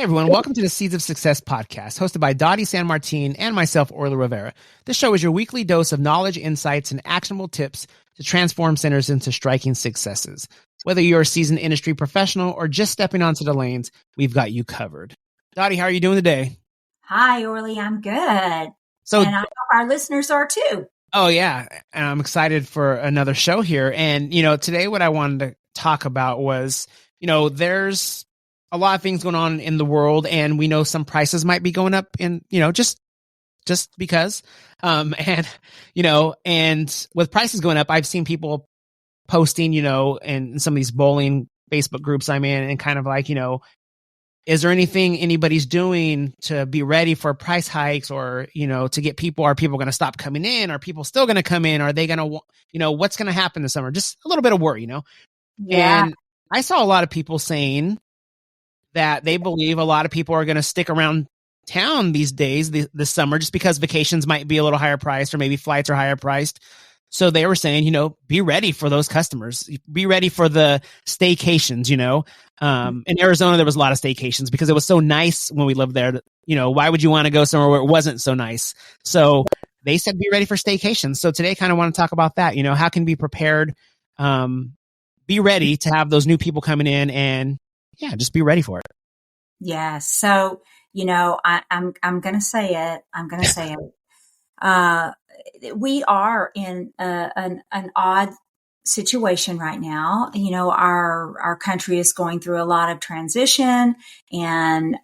everyone, welcome to the Seeds of Success podcast, hosted by Dottie San Martin and myself, Orly Rivera. This show is your weekly dose of knowledge, insights, and actionable tips to transform centers into striking successes. Whether you're a seasoned industry professional or just stepping onto the lanes, we've got you covered. Dottie, how are you doing today? Hi, Orly. I'm good. And I hope our listeners are too. Oh, yeah. I'm excited for another show here. And, today what I wanted to talk about was, there's a lot of things going on in the world, and we know some prices might be going up just because. And with prices going up, I've seen people posting, in some of these bowling Facebook groups I'm in, and kind of like, is there anything anybody's doing to be ready for price hikes, or, to get people, are people going to stop coming in? Are people still going to come in? Are they going to, what's going to happen this summer? Just a little bit of worry, Yeah. And I saw a lot of people saying that they believe a lot of people are going to stick around town these days, this summer, just because vacations might be a little higher priced, or maybe flights are higher priced. So they were saying, be ready for those customers. Be ready for the staycations, In Arizona, there was a lot of staycations because it was so nice when we lived there. Why would you want to go somewhere where it wasn't so nice? So they said, be ready for staycations. So today I kind of want to talk about that. How can we be prepared, be ready to have those new people coming in, and just be ready for it. Yeah. So, I'm going to say it. I'm going to say it. We are in an odd situation right now. Our country is going through a lot of transition, and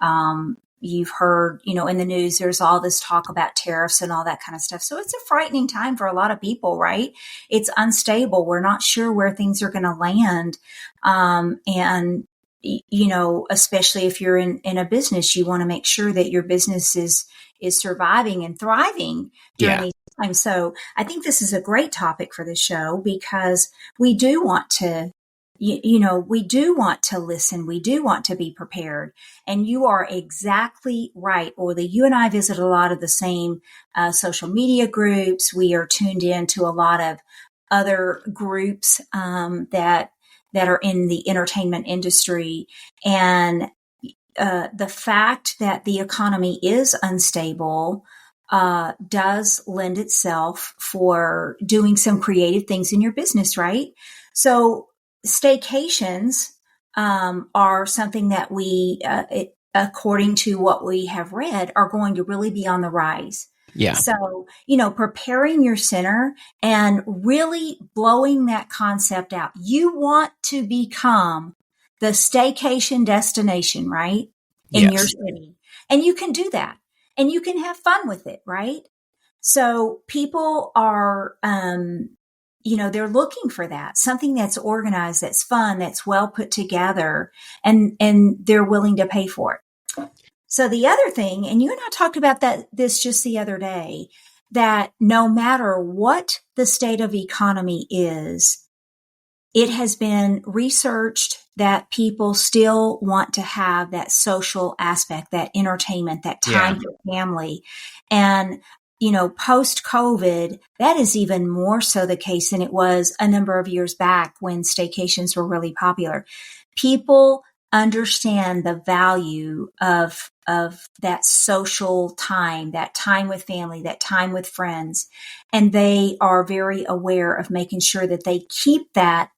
you've heard, in the news, there's all this talk about tariffs and all that kind of stuff. So it's a frightening time for a lot of people, right? It's unstable. We're not sure where things are going to land. And especially if you're in a business, you want to make sure that your business is surviving and thriving during these times. So I think this is a great topic for the show, because we do want to, we do want to listen. We do want to be prepared. And you are exactly right, Orly. You and I visit a lot of the same social media groups. We are tuned in to a lot of other groups that are in the entertainment industry. And the fact that the economy is unstable does lend itself for doing some creative things in your business, right? So staycations are something that we, according to what we have read, are going to really be on the rise. Yeah. So, preparing your center and really blowing that concept out. You want to become the staycation destination, right? In your city. And you can do that. And you can have fun with it, right? So people are, they're looking for that, something that's organized, that's fun, that's well put together, and they're willing to pay for it. So the other thing, and you and I talked about this just the other day, that no matter what the state of economy is, it has been researched that people still want to have that social aspect, that entertainment, that time for family. And, post-COVID, that is even more so the case than it was a number of years back when staycations were really popular. People understand the value of that social time, that time with family, that time with friends. And they are very aware of making sure that they keep that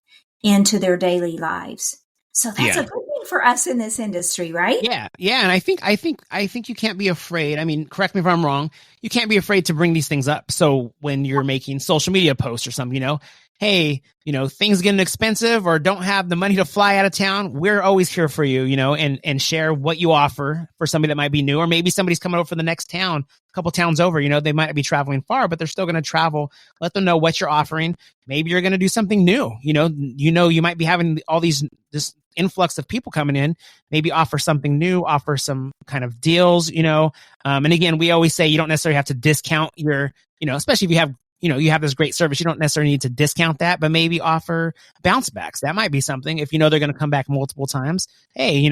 into their daily lives. So that's a good thing for us in this industry, right? Yeah. Yeah. And I think you can't be afraid. I mean, correct me if I'm wrong. You can't be afraid to bring these things up. So when you're making social media posts or something, hey, things getting expensive or don't have the money to fly out of town, we're always here for you, and share what you offer for somebody that might be new, or maybe somebody's coming over from the next town, a couple towns over, they might be traveling far, but they're still going to travel. Let them know what you're offering. Maybe you're going to do something new. You might be having this influx of people coming in, maybe offer something new, offer some kind of deals, and again, we always say you don't necessarily have to discount your, especially if you have, you have this great service, you don't necessarily need to discount that, but maybe offer bounce backs. That might be something. If they're going to come back multiple times, hey,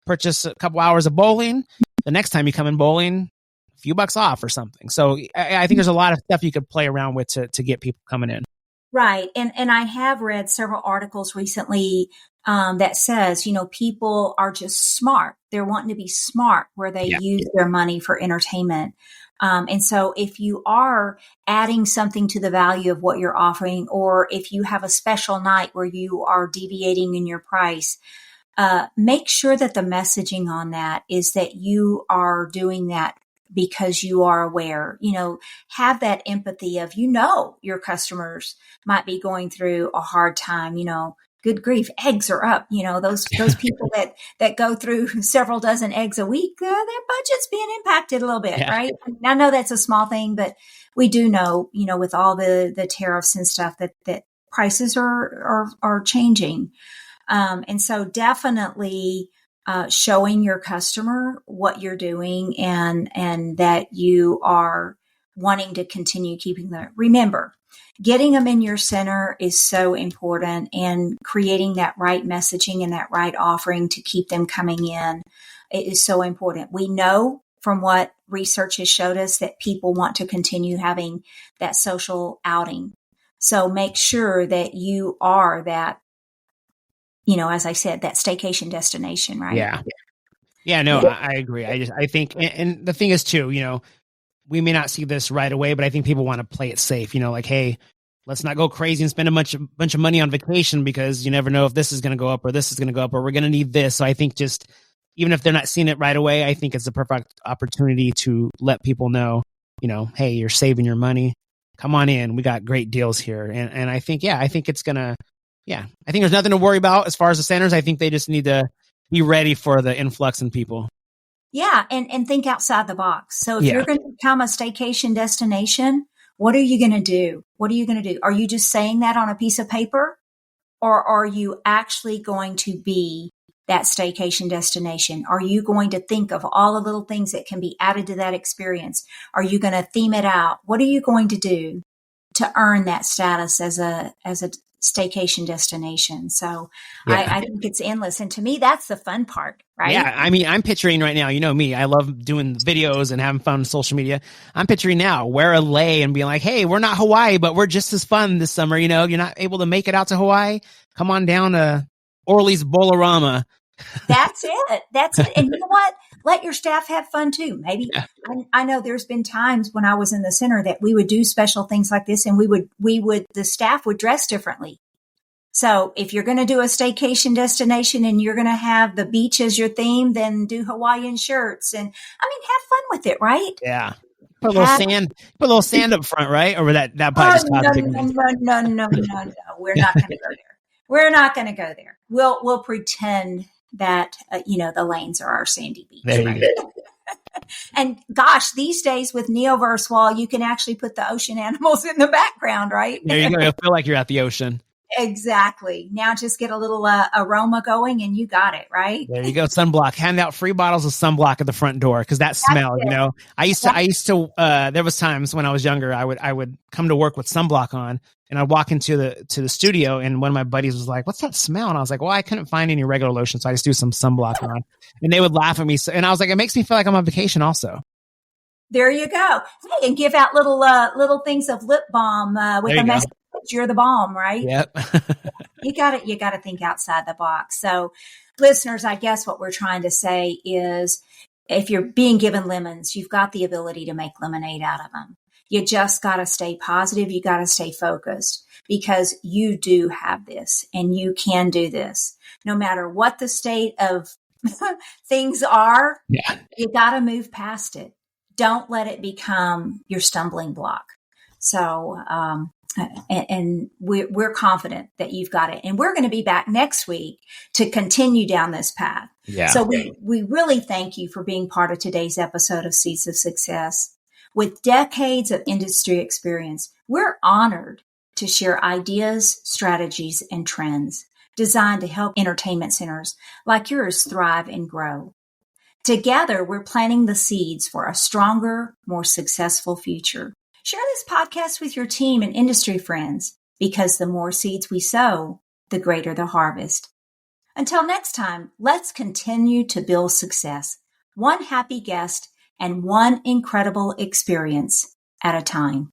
purchase a couple hours of bowling. The next time you come in bowling, a few bucks off or something. So I think there's a lot of stuff you could play around with to get people coming in. Right. And I have read several articles recently that says, people are just smart. They're wanting to be smart where they Yeah. use their money for entertainment. And so if you are adding something to the value of what you're offering, or if you have a special night where you are deviating in your price, make sure that the messaging on that is that you are doing that because you are aware, have that empathy of, your customers might be going through a hard time, good grief, eggs are up, those people that go through several dozen eggs a week, their budget's being impacted a little bit, Yeah. right? And I know that's a small thing, but we do know, with all the tariffs and stuff that prices are changing. And so definitely showing your customer what you're doing and that you are wanting to continue keeping them. Remember, getting them in your center is so important, and creating that right messaging and that right offering to keep them coming in, it is so important. We know from what research has showed us that people want to continue having that social outing. So make sure that you are that, as I said, that staycation destination, right? Yeah. Yeah, no, Yeah. I agree. I think, and the thing is too, we may not see this right away, but I think people want to play it safe, like, hey, let's not go crazy and spend a bunch of money on vacation, because you never know if this is going to go up or this is going to go up, or we're going to need this. So I think just, even if they're not seeing it right away, I think it's the perfect opportunity to let people know, hey, you're saving your money. Come on in. We got great deals here. And I think, I think it's going to, I think there's nothing to worry about as far as the centers. I think they just need to be ready for the influx in people. Yeah. And think outside the box. So if Yeah. you're going to become a staycation destination, what are you going to do? What are you going to do? Are you just saying that on a piece of paper, or are you actually going to be that staycation destination? Are you going to think of all the little things that can be added to that experience? Are you going to theme it out? What are you going to do to earn that status as a staycation destination? So I think it's endless. And to me, that's the fun part, right? Yeah. I mean, I'm picturing right now, me, I love doing videos and having fun on social media. I'm picturing now, wear a lei and being like, hey, we're not Hawaii, but we're just as fun this summer. You're not able to make it out to Hawaii. Come on down to Orly's Bolorama. That's it. That's it. And you know what? Let your staff have fun too. Maybe I know there's been times when I was in the center that we would do special things like this, and the staff would dress differently. So if you're going to do a staycation destination and you're going to have the beach as your theme, then do Hawaiian shirts and have fun with it, right? Yeah. Put a little sand up front, right? Or that probably just caused No. We're not going to go there. We're not going to go there. We'll pretend that, the lanes are our sandy beach. There right? you go. And gosh, these days with Neoverse Wall, you can actually put the ocean animals in the background, right? There you go. You'll feel like you're at the ocean. Exactly. Now just get a little aroma going and you got it, right? There you go. Sunblock. Hand out free bottles of sunblock at the front door, because that smell, I used to there was times when I was younger, I would come to work with sunblock on, and I'd walk into the studio, and one of my buddies was like, what's that smell? And I was like, well, I couldn't find any regular lotion, so I just do some sunblock on. And they would laugh at me. And I was like, it makes me feel like I'm on vacation also. There you go. Hey, and give out little things of lip balm with a message. You're the bomb, right? Yep. You got to think outside the box. So listeners, I guess what we're trying to say is, if you're being given lemons, you've got the ability to make lemonade out of them. You just got to stay positive. You got to stay focused, because you do have this and you can do this no matter what the state of things are. Yeah. You got to move past it. Don't let it become your stumbling block. So, and we're confident that you've got it. And we're going to be back next week to continue down this path. Yeah. So we really thank you for being part of today's episode of Seeds of Success. With decades of industry experience, we're honored to share ideas, strategies, and trends designed to help entertainment centers like yours thrive and grow. Together, we're planting the seeds for a stronger, more successful future. Share this podcast with your team and industry friends, because the more seeds we sow, the greater the harvest. Until next time, let's continue to build success, one happy guest and one incredible experience at a time.